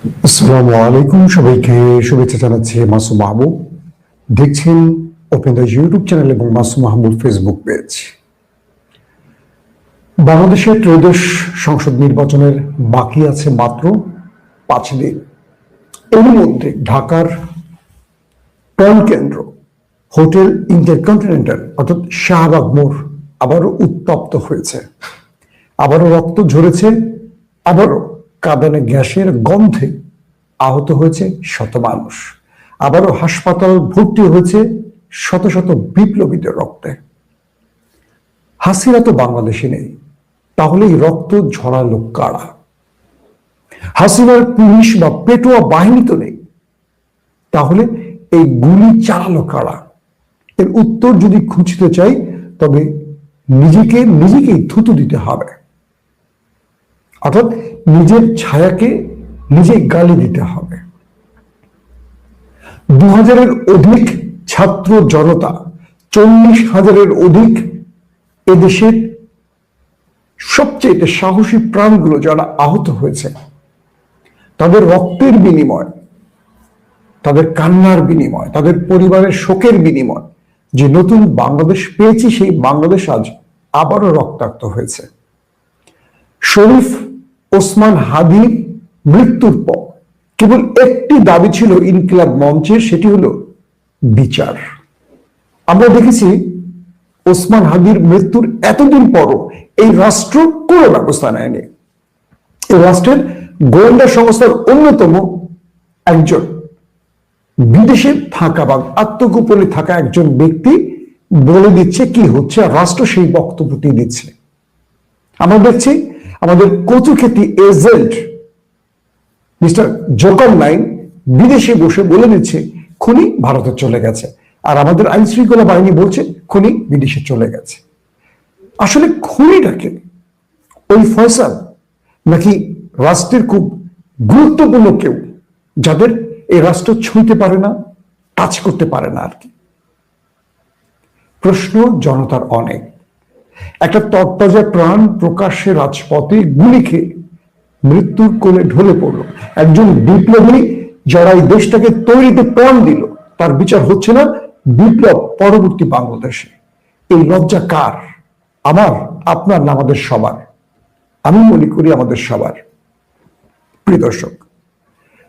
আসসালামু আলাইকুম, সবাইকে শুভেচ্ছা জানাচ্ছি। মাসুম মাহবুব দেখছেন ওপেন দ্য ইউটিউব চ্যানেল এবং মাসুম মাহবুব ফেসবুক পেজ। বাংলাদেশের ত্রয়োদশ সংসদ নির্বাচনের বাকি আছে মাত্র 5 দিন। এর মধ্যে ঢাকার প্রাণকেন্দ্র হোটেল ইন্টারকন্টিনেন্টাল অর্থাৎ শাহবাগ মোড় আবারও উত্তপ্ত হয়েছে, আবারও রক্ত ঝরেছে, আবারও কাঁদানে গ্যাসের গন্ধে আহত হয়েছে শত মানুষ, আবারও হাসপাতাল ভর্তি হয়েছে শত শত বিপ্লবীদের রক্তে। হাসিনা তো বাংলাদেশে নেই, তাহলে এই রক্ত ঝরালো কারা? হাসিনার পুলিশ বা পেটোয়া বাহিনী তো নেই, তাহলে এই গুলি চালালো কারা? এর উত্তর যদি খুঁজতে চাই তবে নিজেকেই থুতু দিতে হবে, অর্থাৎ নিজের ছায়াকে নিজে গালি দিতে হবে। 2000-এর অধিক ছাত্র জনতা, 40,000-এর অধিক এদেশের সবচেয়ে সাহসী প্রাণগুলো যারা আহত হয়েছে, তাদের রক্তের বিনিময়, তাদের কান্নার বিনিময়, তাদের পরিবারের শোকের বিনিময় যে নতুন বাংলাদেশ পেয়েছি, সেই বাংলাদেশ আজ আবারও রক্তাক্ত হয়েছে। শরীফ ওসমান হাদির মৃত্যুর পর কেবল একটি দাবি ছিল ইনকিলাব মঞ্চের, সেটি হলো বিচার। আমরা দেখেছি ওসমান হাদির মৃত্যুর এতদিন পরও এই রাষ্ট্র কোনো ব্যবস্থা নেয়নি। এই রাষ্ট্রের গোয়েন্দা সংস্থার অন্যতম একজন বিদেশে থাকা বা আত্মগোপনে থাকা একজন ব্যক্তি বলে দিচ্ছে কি হচ্ছে, আর রাষ্ট্র সেই বক্তব্যটি দিচ্ছে। আমরা দেখছি আমাদের কচুক্ষেতি এজেন্ট মিস্টার জোকার নাইন বিদেশে বসে বলে দিচ্ছে খুনি ভারতে চলে গেছে, আর আমাদের আইন শৃঙ্খলা বাহিনী বলছে খুনি বিদেশে চলে গেছে। আসলে খুনিটাকে ওই ফয়সাল, নাকি রাষ্ট্রের খুব গুরুত্বপূর্ণ কেউ, যাদের এই রাষ্ট্র ছুঁতে পারে না, টাচ করতে পারে না আর কি? প্রশ্ন জনতার অনেক। একটা তরতাজা প্রাণ প্রকাশ্যে রাজপথে গুলি খেয়ে মৃত্যুর কোলে ঢলে পড়ল একজন বিপ্লবী যারা এই দেশটাকে তৈরিতে প্রাণ দিল, তার বিচার হচ্ছে না বিপ্লব পরবর্তী বাংলাদেশে। এই লজ্জা কার? আমার, আপনার না আমাদের সবার? আমি মনে করি আমাদের সবার। প্রিয় দর্শক,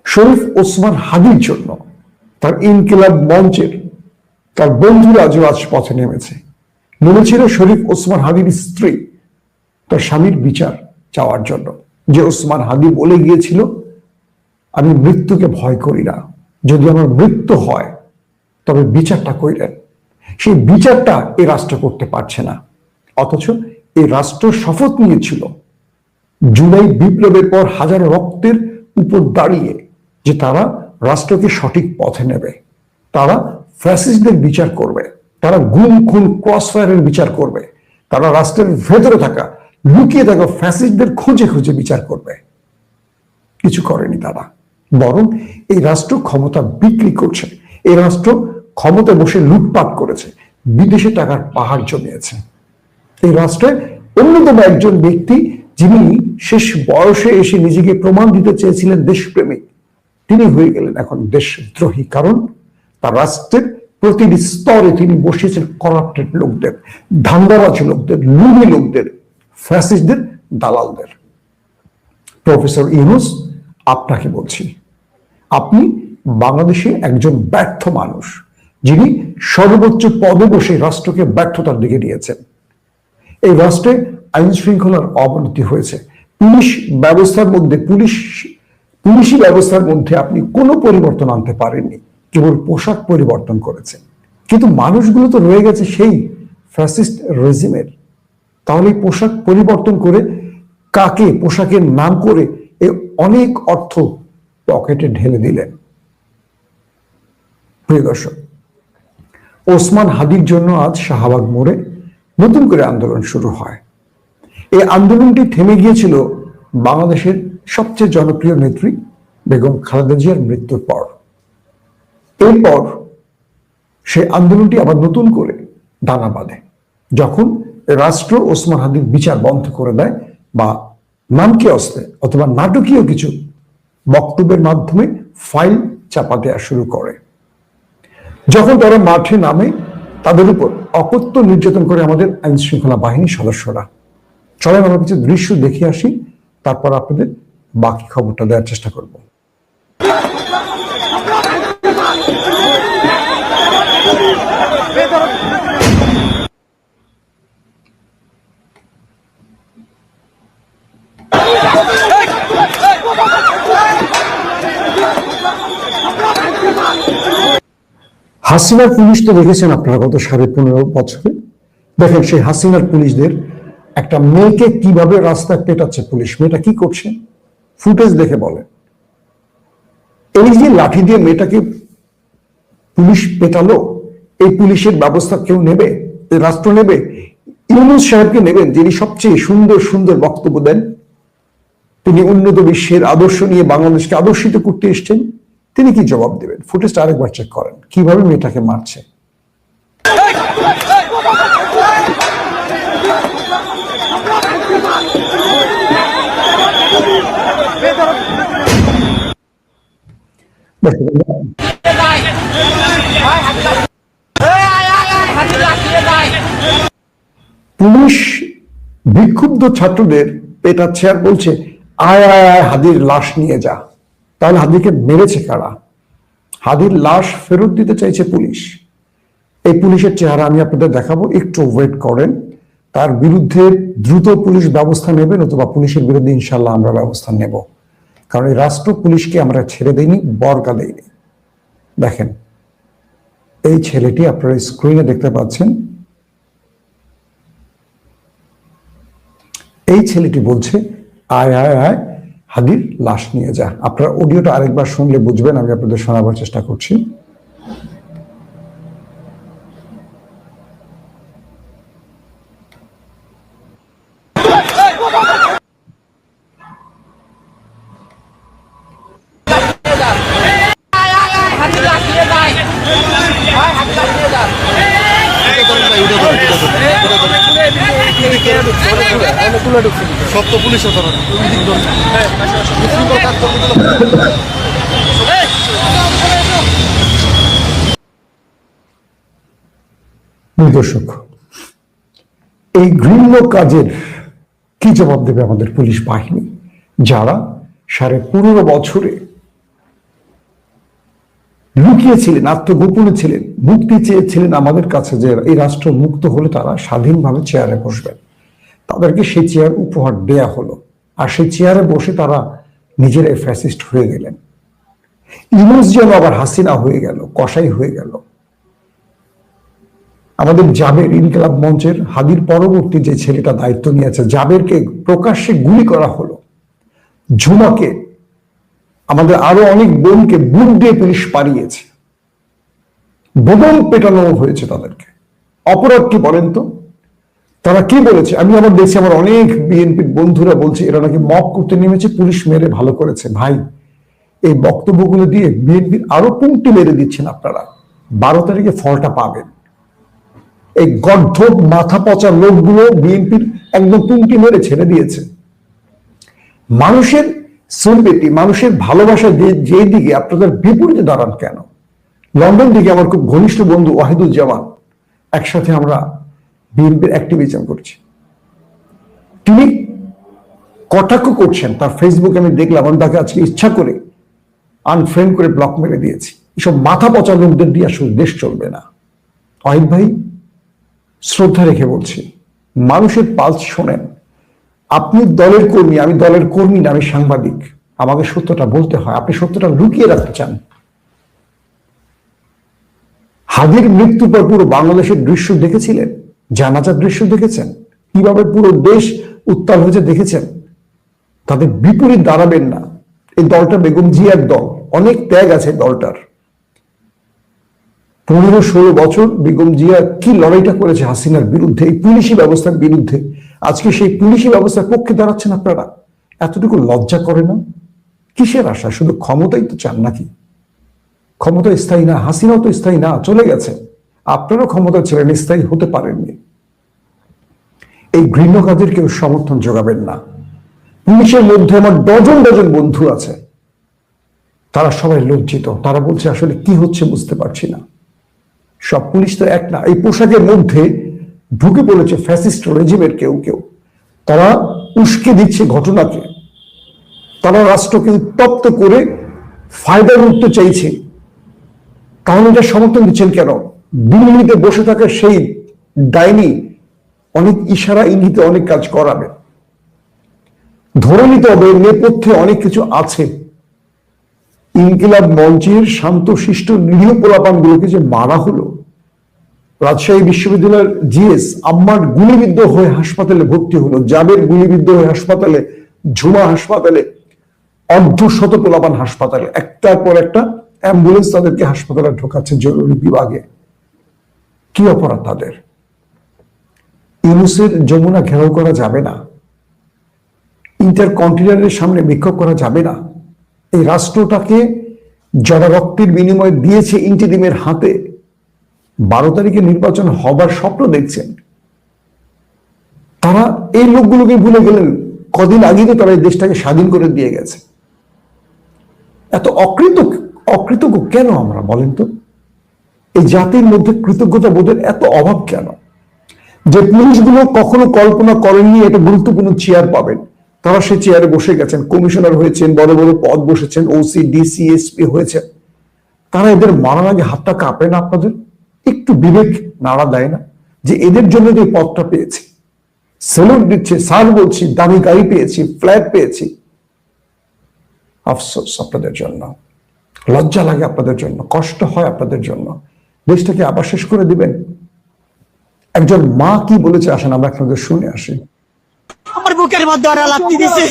শরীফ ওসমান হাদির জন্য তার ইনকিলাব মঞ্চের তার বন্ধুরা আজ রাজপথে নেমেছিল শরীফ ওসমান হাদির স্ত্রী তার স্বামীর বিচার চাওয়ার জন্য। যে ওসমান হাদি বলে গিয়েছিল, আমি মৃত্যুকে ভয় করি না, যদি আমার মৃত্যু হয় তবে বিচারটা কইরেন। সেই বিচারটা এই রাষ্ট্র করতে পারছে না, অথচ এই রাষ্ট্র শপথ নিয়েছিল জুলাই বিপ্লবের পর হাজারো রক্তের উপর দাঁড়িয়ে যে তারা রাষ্ট্রকে সঠিক পথে নেবে, তারা ফ্যাসিস্টদের বিচার করবে, তারা গুম খুন ক্রসফায়ারের বিচার করবে, তারা রাষ্ট্রের ভেতরে থাকা লুকিয়ে থাকা ফ্যাসিস্টদের খুঁজে খুঁজে বিচার করবে। কিছু করেনি তারা, বরং এই রাষ্ট্র ক্ষমতা বিক্রি করছে, এই রাষ্ট্র ক্ষমতায় বসে লুটপাট করেছে, বিদেশে টাকার পাহাড় জমিয়েছে। এই রাষ্ট্রে অন্যতম একজন ব্যক্তি যিনি শেষ বয়সে এসে নিজেকে প্রমাণ দিতে চেয়েছিলেন দেশপ্রেমিক, তিনি হয়ে গেলেন এখন দেশদ্রোহী। কারণ তার রাষ্ট্রের প্রতিটি স্তরে তিনি বসিয়েছেন করাপ্টেড লোকদের, ধান্দাবাজ লোকদের, লুবি লোকদের, ফ্যাসিস্টদের, দালালদের। প্রফেসর ইউনূস, আপনাকে বলছি, আপনি বাংলাদেশে একজন ব্যর্থ মানুষ, যিনি সর্বোচ্চ পদে বসে রাষ্ট্রকে ব্যর্থতার দিকে নিয়েছেন। এই রাষ্ট্রে আইন শৃঙ্খলার অবনতি হয়েছে, পুলিশি ব্যবস্থার মধ্যে আপনি কোনো পরিবর্তন আনতে পারেননি, কেবল পোশাক পরিবর্তন করেছেন। কিন্তু মানুষগুলো তো রয়ে গেছে সেই ফ্যাসিস্ট রেজিমের। তাহলে এই পোশাক পরিবর্তন করে কাকে পোশাকের নাম করে এই অনেক অর্থ পকেটে ঢেলে দিলেন? প্রিয় দর্শক, ওসমান হাদির জন্য আজ শাহবাগ মোড়ে নতুন করে আন্দোলন শুরু হয়। এই আন্দোলনটি থেমে গিয়েছিল বাংলাদেশের সবচেয়ে জনপ্রিয় নেত্রী বেগম খালেদা জিয়ার মৃত্যুর পর। এরপর সেই আন্দোলনটি আবার নতুন করে দানা বাঁধে যখন রাষ্ট্র ওসমান হাদির বিচার বন্ধ করে দেয় বা নামকে অস্তে অথবা নাটকীয় কিছু বক্তব্যের মাধ্যমে ফাইল চাপা দেওয়া শুরু করে। যখন তারা মাঠে নামে তাদের উপর অকথ্য নির্যাতন করে আমাদের আইন শৃঙ্খলা বাহিনীর সদস্যরা। চলেন আমরা কিছু দৃশ্য দেখে আসি, তারপর আপনাদের বাকি খবরটা দেওয়ার চেষ্টা করব। হাসিনার পুলিশ তো দেখেছেন আপনারা গত 15.5 বছরে। দেখেন সেই হাসিনার পুলিশদের একটা মেয়েকে কিভাবে রাস্তায় পেটাচ্ছে পুলিশ। মেয়েটা কি করছে ফুটেজ দেখে বলে। এই যে লাঠি দিয়ে মেয়েটাকে পুলিশ পেটালো, এই পুলিশের ব্যবস্থা কেউ নেবে? রাষ্ট্র নেবে? ইউনূস সাহেবকে নেবেন, যিনি সবচেয়ে সুন্দর সুন্দর বক্তব্য দেন, তিনি উন্নত বিশ্বের আদর্শ নিয়ে বাংলাদেশকে আদর্শিত করতে এসছেন, তিনি কি জবাব দেবেন? ফুটেজটা আরেকবার চেক করেন কিভাবে মেয়েটাকে মারছে। পুলিশ বিক্ষুব্ধ ছাত্রদের পেটাচ্ছে আর বলছে আয় আয় আয় হাদির লাশ নিয়ে যা। তাহলে হাদিকে মেরেছে কারা? হাদির লাশ ফেরত দিতে চাইছে পুলিশ। এই পুলিশের চেহারা আমি আপনাদের দেখাবো, একটু ওয়েট করেন। তার বিরুদ্ধে দ্রুত পুলিশ ব্যবস্থা নেবেন, অথবা পুলিশের বিরুদ্ধে ইনশাল্লাহ আমরা ব্যবস্থা নেব, কারণ এই রাষ্ট্র পুলিশকে আমরা ছেড়ে দেইনি, বরকা দেইনি। দেখেন এই ছেলেটি আপনারা স্ক্রিনে দেখতে পাচ্ছেন, এই ছেলেটি বলছে আয় আয় আয় হাদির লাশ নিয়ে যা। আপনারা অডিওটা আরেকবার শুনলে বুঝবেন, আমি আপনাদের শোনাবার চেষ্টা করছি। সব তো পুলিশ দর্শক, এই ঘৃণ্য কাজের কি জবাব দেবে আমাদের পুলিশ বাহিনী, যারা 15.5 বছরে লুকিয়েছিলেন, আত্মগোপনে ছিলেন, মুক্তি চেয়েছিলেন আমাদের কাছে যে এই রাষ্ট্র মুক্ত হলে তারা স্বাধীনভাবে চেয়ারে বসবেন। তাদেরকে সেই চেয়ার উপহার দেয়া হলো, আর সেই চেয়ারে বসে তারা নিজেরাই ফ্যাসিস্ট হয়ে গেলেন। ইউনূস যেন আবার হাসিনা হয়ে গেল, কসাই হয়ে গেল। আমাদের জাবের ইনকিলাব মঞ্চের হাদির পরবর্তী যে ছেলেটা দায়িত্ব নিয়েছে, জাবেরকে প্রকাশ্যে গুলি করা হলো। ঝুমাকে, আমাদের আরো অনেক বোনকে বুক দিয়ে পুলিশ পালিয়েছে, বোতল পেটানো হয়েছে তাদেরকে। অপরাধ কি বলেন তো? তারা কি বলেছে? আমি আমার দেখছি আমার অনেক বিএনপির বন্ধুরা বলছে এরা নাকি মব করতে নেমেছে, পুলিশ মেরে ভালো করেছে। ভাই, এই বক্তব্যগুলো দিয়ে বিএনপির আরো পুংটি মেরে দিচ্ছেন আপনারা। 12 তারিখে ফলটা পাবেন। এই গর্ধব মাথা পচা লোকগুলো বিএনপির একদম পুংটি মেরে ছেড়ে দিয়েছে। মানুষের সিম্পেথি, মানুষের ভালোবাসা যে দিকে, আপনাদের বিপরীতে দাঁড়ান কেন? লন্ডন থেকে আমার খুব ঘনিষ্ঠ বন্ধু ওয়াহিদুজ্জামান, একসাথে আমরা বিএনপির অ্যাক্টিভিজম করছি। তিনি কটাক্ষ করছেন তার ফেসবুকে, আমি দেখলাম। আমি তাকে আজকে ইচ্ছা করে আনফ্রেন্ড করে ব্লক মেরে দিয়েছি। এসব মাথা পচা লোকদের দিয়ে আসলে দেশ চলবে না। ওয়াহিদ ভাই, শ্রদ্ধা রেখে বলছি, মানুষের পালস শোনেন। আপনি দলের কর্মী, আমি দলের কর্মী না, আমি সাংবাদিক। আমাকে সত্যটা বলতে হয়। আপনি সত্যটা লুকিয়ে রাখতে চান। হাদির মৃত্যুর পর পুরো বাংলাদেশের দৃশ্য দেখেছিলেন, জানাজার দৃশ্য দেখেছেন, কিভাবে পুরো দেশ উত্তাল হয়েছে দেখেছেন। তাদের বিপরীত দাঁড়াবেন না। এই দলটা বেগম জিয়ার দল, অনেক ত্যাগ আছে দলটার। 15-16 বছর বেগম জিয়া কি লড়াইটা করেছে হাসিনার বিরুদ্ধে, এই পুলিশি ব্যবস্থার বিরুদ্ধে। আজকে সেই পুলিশি ব্যবস্থার পক্ষে দাঁড়াচ্ছেন আপনারা। এতটুকু লজ্জা করে না? কিসের আশা? শুধু ক্ষমতাই তো চান নাকি? ক্ষমতা স্থায়ী না, হাসিনাও তো স্থায়ী না, চলে গেছে। আপনারাও ক্ষমতা ছিলেন, স্থায়ী হতে পারেননি। এই ঘৃণ্য কাজের কেউ সমর্থন যোগাবেন না। পুলিশের মধ্যে আমার ডজন ডজন বন্ধু আছে, তারা সবাই লজ্জিত। তারা বলছে আসলে কি হচ্ছে বুঝতে পারছি না। সব পুলিশ তো এক না। এই পোশাকের মধ্যে ঢুকে পড়েছে ফ্যাসিস্ট রেজিমের কেউ কেউ। তারা উস্কে দিচ্ছে ঘটনাকে, তারা রাষ্ট্রকে উত্তপ্ত করে ফায়দা উঠতে চাইছে। তাহলে এটা সমর্থন দিচ্ছেন কেন? দিল্লিতে বসে থাকা সেই ডাইনি অনেক ইশারা ইঙ্গিতে অনেক কাজ করাবে। ধরে নিতে হবে নেপথ্যে অনেক কিছু আছে। ইনকিলাব মঞ্চের শান্তশিষ্ট নিরীহ পোলাপানগুলোকে যে মারা হলো, রাজশাহী বিশ্ববিদ্যালয়ের জিএস আম্মার গুলিবিদ্ধ হয়ে হাসপাতালে ভর্তি হলো, জাবের গুলিবিদ্ধ হয়ে হাসপাতালে, ঝুমা হাসপাতালে, অর্ধশত পোলাপান হাসপাতালে, একটার পর একটা অ্যাম্বুলেন্স তাদেরকে হাসপাতালে ঢোকাচ্ছে জরুরি বিভাগে। কি অপরাধ তাদের? ইউনুসের যমুনা ঘেরাও করা যাবে না, ইন্টারকন্টিনেন্টালের সামনে বিক্ষোভ করা যাবে না। এই রাষ্ট্রটাকে যারা রক্তের বিনিময়ে দিয়েছে ইন্টিরিমের হাতে, 12 তারিখে নির্বাচন হবার স্বপ্ন দেখছেন, তারা এই লোকগুলোকে ভুলে গেলেন। কদিন আগে তো তারা এই দেশটাকে স্বাধীন করে দিয়ে গেছে। এত অকৃতজ্ঞ কেন আমরা, বলেন তো? এই জাতির মধ্যে কৃতজ্ঞতা বোধের এত অভাব কেন? যে পুলিশগুলো কখনো কল্পনা করেননি এটা গুরুত্বপূর্ণ চেয়ার পাবেন, তারা সে চেয়ারে বসে গেছেন, কমিশনার হয়েছেন, বড় বড় পদ বসেছেন, ওসি, ডিসি, এসপি হয়েছেন। তারা এদের মারার আগে হাতটা কাঁপে না? আপনাদের একটু বিবেক নাড়া দেয় না যে এদের জন্য যে পদটা পেয়েছি, সেলুট দিচ্ছে, স্যার বলছি, দামি গাড়ি পেয়েছি, ফ্ল্যাট পেয়েছি। আফসোস আপনাদের জন্য, লজ্জা লাগে আপনাদের জন্য, কষ্ট হয় আপনাদের জন্য। দেশটাকে আবার শেষ করে দিবেন। একজন মা কি বলেছে আসেন আমরা আপনাদের শুনে আসি। আমার বুকের মধ্যে ওরা লাথি দিছে।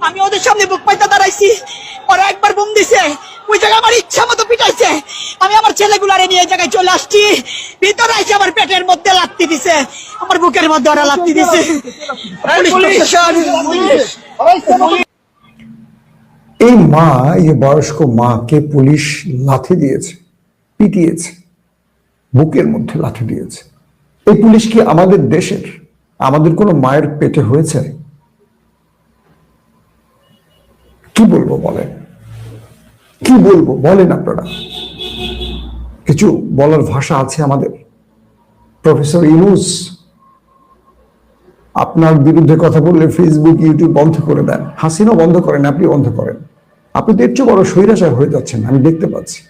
আমি ওদের সামনে বুক পাইতে দাঁড়াইছি, ওরা একবার বুম দিছে, ওই জায়গায় আমার ইচ্ছা মতো পিটাইছে। আমি আমার ছেলেগুলারে নিয়ে এই জায়গায় চলে আসছি, ভিতরে এসে আমার পেটের মধ্যে লাথি দিছে, আমার বুকের মধ্যে ওরা লাথি দিছে। এই মা, এই বয়স্ক মাকে পুলিশ লাথি দিয়েছে, পিটিয়েছে, বুকের মধ্যে লাথি দিয়েছে। এই পুলিশ কি আমাদের দেশের, আমাদের কোনো মায়ের পেটে হয়েছে? কি বলবো বলেন, কি বলবো বলেন আপনারা? কিছু বলার ভাষা আছে আমাদের? প্রফেসর ইউনূস আপনার বিরুদ্ধে কথা বললে ফেসবুক, ইউটিউব বন্ধ করে দেন। হাসিনা বন্ধ করেন, আপনি বন্ধ করেন। আপনি তো এর চেয়ে বড় স্বৈরাচার হয়ে যাচ্ছেন, আমি দেখতে পাচ্ছি।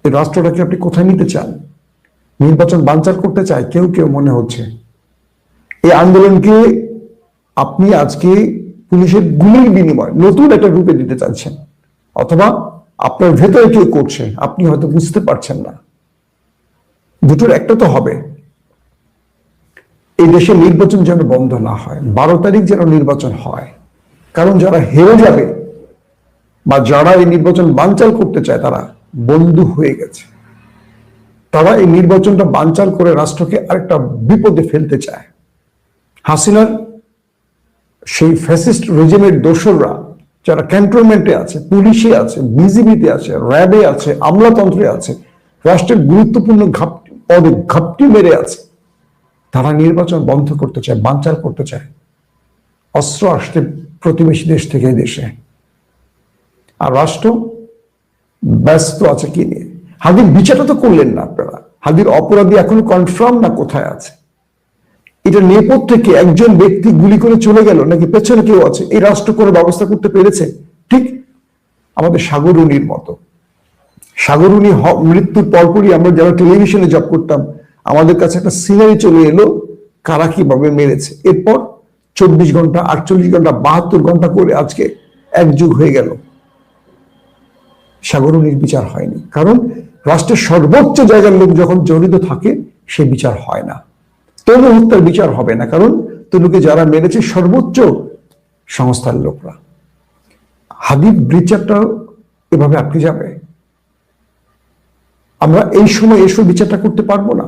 এই রাষ্ট্রটাকে আপনি কোথায় নিতে চান? নির্বাচন বানচাল করতে চায় কেউ কেউ মনে হচ্ছে। এই আন্দোলনকে আপনি আজকে পুলিশের গুলির বিনিময় নতুন একটা রূপে দিতে চাচ্ছেন, অথবা আপনার ভেতরে কেউ করছে, আপনি হয়তো বুঝতে পারছেন না। দুটোর একটা তো হবে। এই দেশে নির্বাচন যেন বন্ধ না হয়, 12 তারিখ যেন নির্বাচন হয়। কারণ যারা হেরে যাবে বা যারা এই নির্বাচন বানচাল করতে চায় তারা বন্ধু হয়ে গেছে। তারা এই নির্বাচনটা বানচাল করে রাষ্ট্রকে আরেকটা বিপদে ফেলতে চায়। হাসিনার সেই ফ্যাসিস্ট রেজিমের দোসররা যারা ক্যান্টনমেন্টে আছে, পুলিশে আছে, বিজিবিতে আছে, র্যাবে আছে, আমলাতন্ত্রে আছে, রাষ্ট্রের গুরুত্বপূর্ণ পদে ঘাপটি মেরে আছে, তারা নির্বাচন বন্ধ করতে চায়, বানচাল করতে চায়। অস্ত্র আসছে প্রতিবেশী দেশ থেকে এই দেশে, আর রাষ্ট্র ব্যস্ত আছে কি নিয়ে? হাদির বিচারটা তো করলেন না আপনারা। হাদির অপরাধী এখনো কনফার্ম না কোথায় আছে। এটা নেপথ্যে কি একজন ব্যক্তি গুলি করে চলে গেল, নাকি পেছনে কেউ আছে? এই রাষ্ট্র কোনো ব্যবস্থা করতে পেরেছে? ঠিক আমাদের সাগরুনির মতো। সাগরুনি মৃত্যুর পরপরই আমরা যারা টেলিভিশনে জব করতাম, আমাদের কাছে একটা সিনারি চলে এলো কারা কিভাবে মেরেছে। এরপর 24 ঘন্টা, 48 ঘন্টা, 72 ঘন্টা করে আজকে এক যুগ হয়ে গেল, সাগরুনির বিচার হয়নি। কারণ রাষ্ট্রের সর্বোচ্চ জায়গার লোক যখন জড়িত থাকে সে বিচার হয় না। তনু হত্যার বিচার হবে না, কারণ তনুকে যারা মেরেছে সর্বোচ্চ সংস্থার লোকরা। হাদির বিচারটা এভাবে আটকে যাবে? আমরা এই সময় এসব বিচারটা করতে পারবো না।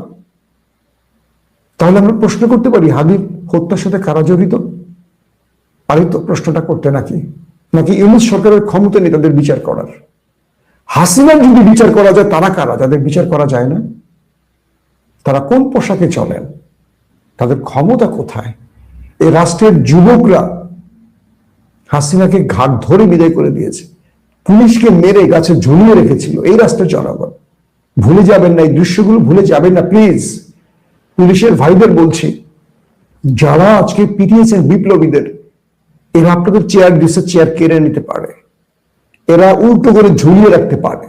তাহলে আমরা প্রশ্ন করতে পারি, হাদির হত্যার সাথে কারা জড়িত? পারি তো প্রশ্নটা করতে, নাকি ইউনূস সরকারের ক্ষমতা নেই তাদের বিচার করার? হাসিনার যদি বিচার করা যায়, তারা কারা যাদের বিচার করা যায় না? তারা কোন পোশাকে চলেন? তাদের ক্ষমতা কোথায়? এই রাষ্ট্রের যুবকরা হাসিনাকে ঘাট ধরে বিদায় করে দিয়েছে, পুলিশকে মেরে গাছে ঝুলিয়ে রেখেছিল এই রাষ্ট্রের জনগণ। ভুলে যাবেন না, এই দৃশ্যগুলো ভুলে যাবেন না প্লিজ। পুলিশের ভাইদের বলছি, যারা আজকে পিটিয়েছেন বিপ্লবীদের, এরা আপনাদের চেয়ার দিচ্ছে, চেয়ার কেড়ে নিতে পারে, এরা উল্টো করে ঝুলিয়ে রাখতে পারে।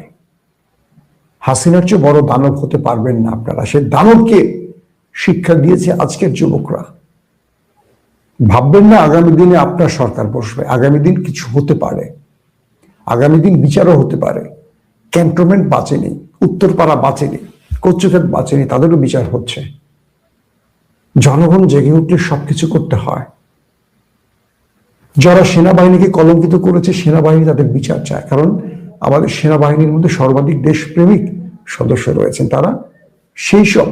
হাসিনার চেয়ে বড় দানব হতে পারবেন না আপনারা। সে দানবকে শিক্ষা দিয়েছে আজকের যুবকরা। ভাববেন না আগামী দিনে আপনার সরকার বসবে, আগামী দিন কিছু হতে পারে, আগামী দিন বিচারও হতে পারে। ক্যান্টনমেন্ট বাঁচেনি, উত্তরপাড়া বাঁচেনি, কচুক্ষেত বাঁচেনি, তাদেরও বিচার হচ্ছে। জনগণ জেগে উঠলে সবকিছু করতে হয়। যারা সেনাবাহিনীকে কলঙ্কিত করেছে, সেনাবাহিনী তাদের বিচার চায়, কারণ আমাদের সেনাবাহিনীর মধ্যে সর্বাধিক দেশপ্রেমিক সদস্য রয়েছেন। তারা সেই সব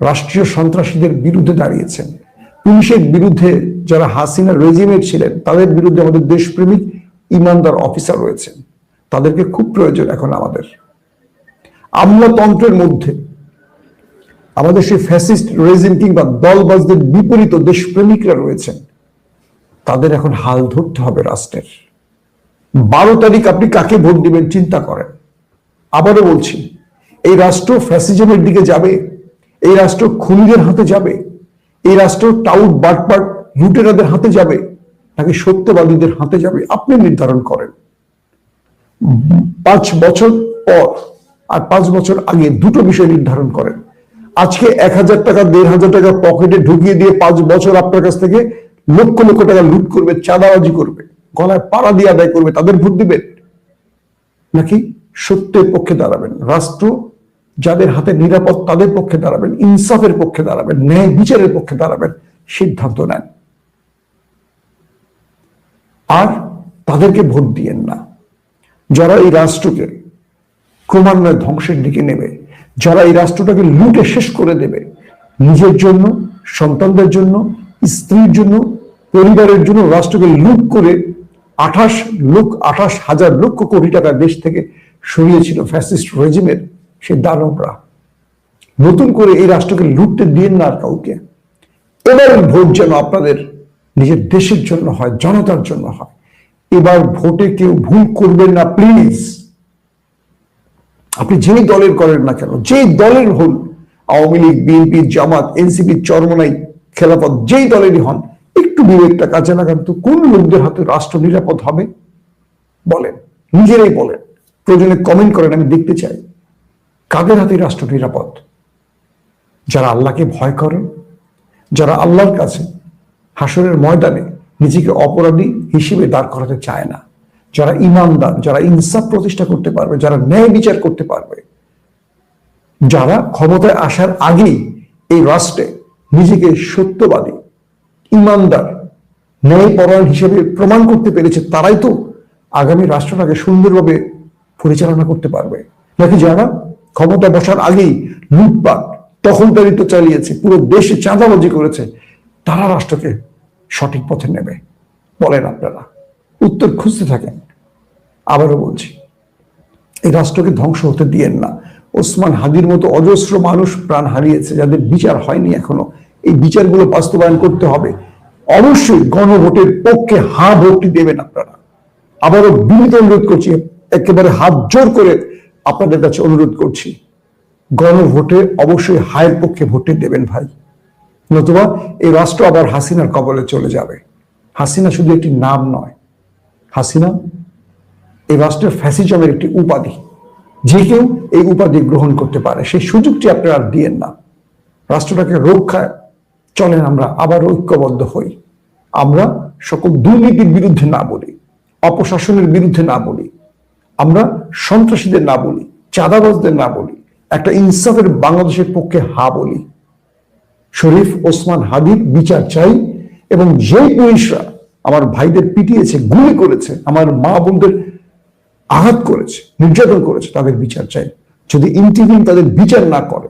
রাষ্ট্রীয় সন্ত্রাসীদের বিরুদ্ধে দাঁড়িয়েছেন। পুলিশের বিরুদ্ধে যারা হাসিনা রেজিমের ছিলেন, তাদের বিরুদ্ধে আমাদের দেশপ্রেমিক ইমানদার অফিসার রয়েছেন। তাদেরকে খুব প্রয়োজন এখন আমাদের। আমলাতন্ত্রের মধ্যে আমাদের সেই ফ্যাসিস্ট রেজিম কিংবা দলবাজদের বিপরীত দেশপ্রেমিকরা রয়েছেন। তাদের এখন হাল ধরতে হবে রাষ্ট্রের। 12 তারিখ আপনি কাকে ভোট দিবেন চিন্তা করেন। আবারও বলছি, এই রাষ্ট্র ফ্যাসিজমের দিকে যাবে, এই রাষ্ট্র খুনিদের হাতে যাবে, এই রাষ্ট্র টাউট বাটপাট লুটেরাদের হাতে যাবে, নাকি সত্যবাদীদের হাতে যাবে? আপনি নির্ধারণ করেন। 5 বছর পর আর 5 বছর আগে দুটো বিষয় নির্ধারণ করেন। আজকে 1000 টাকা 1500 টাকা পকেটে ঢুকিয়ে দিয়ে 5 বছর আপনার কাছ থেকে লক্ষ লক্ষ টাকা লুট করবে, চাঁদাবাজি করবে, গলায় পাড়া দিয়ে আদায় করবে, তাদের ভোট দিবেন? নাকি সত্যের পক্ষে দাঁড়াবেন, রাষ্ট্র যাদের হাতে নিরাপদ তাদের পক্ষে দাঁড়াবেন, ইনসাফের পক্ষে দাঁড়াবেন, ন্যায় বিচারের পক্ষে দাঁড়াবেন? সিদ্ধান্ত নেন। আর তাদেরকে ভোট দিয়েন না যারা এই রাষ্ট্রকে ক্রমান্বয়ে ধ্বংসের দিকে নেবে, যারা এই রাষ্ট্রটাকে লুটে শেষ করে দেবে, নিজের জন্য, সন্তানদের জন্য, স্ত্রীর জন্য, পরিবারের জন্য রাষ্ট্রকে লুট করে 28,000 লক্ষ কোটি টাকা দেশ থেকে সরিয়েছিল ফ্যাসিস্ট রেজিমের সেই দানবরা। নতুন করে এই রাষ্ট্রকে লুটতে দিন না আর কাউকে। এবার ভোট যেন আপনাদের নিজের দেশের জন্য হয়, জনতার জন্য হয়। এবার ভোটে কেউ ভুল করবেন না প্লিজ। আপনি যেই দলের করেন না কেন, যেই দলের হন, আওয়ামী লীগ, বিএনপি, জামাত, এনসিপি, চরমনাই, খেলাফত, যেই দলেরই হন, একটু বিবেকটা কাজে লাগান তো। কোন লোকদের হাতে রাষ্ট্র নিরাপদ হবে বলেন, নিজেরাই বলেন, প্রয়োজনে কমেন্ট করেন, আমি দেখতে চাই কাদের হাতে রাষ্ট্র নিরাপদ। যারা আল্লাহকে ভয় করে, যারা আল্লাহর কাছে হাসরের ময়দানে নিজেকে অপরাধী হিসেবে দাঁড় করাতে চায় না, যারা ইমানদার, যারা ইনসাফ প্রতিষ্ঠা করতে পারবে, যারা ন্যায় বিচার করতে পারবে, যারা ক্ষমতায় আসার আগেই এই রাষ্ট্রে নিজেকে সত্যবাদী, ইমানদার, ন্যায়পরায়ণ হিসেবে প্রমাণ করতে পেরেছে, তারাই তো আগামী রাষ্ট্রটাকে সুন্দরভাবে পরিচালনা করতে পারবে। নাকি যারা ক্ষমতা বসার আগেই লুটপাট, দখলদারিত্ব চালিয়েছে, পুরো দেশে চাঁদাবাজি করেছে, তারা রাষ্ট্রকে সঠিক পথে নেবে? বলেন আপনারা, উত্তর খুঁজতে থাকেন। আবারও বলছি, এই রাষ্ট্রকে ধ্বংস হতে দিয়েন না। ওসমান হাদির মতো অজস্র মানুষ প্রাণ হারিয়েছে, যাদের বিচার হয়নি এখনো। এই বিচারগুলো বাস্তবায়ন করতে হবে। অবশ্যই গণভোটের পক্ষে হ্যাঁ ভোটটি দেবেন আপনারা। আবারও বিনীত অনুরোধ করছি, একেবারে হাত জোর করে আপনাদের কাছে অনুরোধ করছি, গণভোটে অবশ্যই হায়ের পক্ষে ভোটটি দেবেন ভাই। নতুবা এই রাষ্ট্র আবার হাসিনার কবলে চলে যাবে। হাসিনা শুধু একটি নাম নয়, হাসিনা এই রাষ্ট্রের ফ্যাসিজমের একটি উপাধি। যে কেউ এই উপাধি গ্রহণ করতে পারে, সেই সুযোগটি আপনারা আর দিয়েন না। রাষ্ট্রটাকে রক্ষায় চলেন আমরা আবার ঐক্যবদ্ধ হই। আমরা সকল দুর্নীতির বিরুদ্ধে না বলি, অপশাসনের বিরুদ্ধে না বলি, আমরা সন্ত্রাসীদের না বলি, চাঁদাবাজদের না বলি, একটা ইনসাফের বাংলাদেশের পক্ষে হা বলি। শরীফ ওসমান হাদির বিচার চাই, এবং যেই পুলিশরা আমার ভাইদের পিটিয়েছে, গুলি করেছে, আমার মা বোনদের আঘাত করেছে, নির্যাতন করেছে, তাদের বিচার চাই। যদি ইন্টিগ্রিটি তাদের বিচার না করে,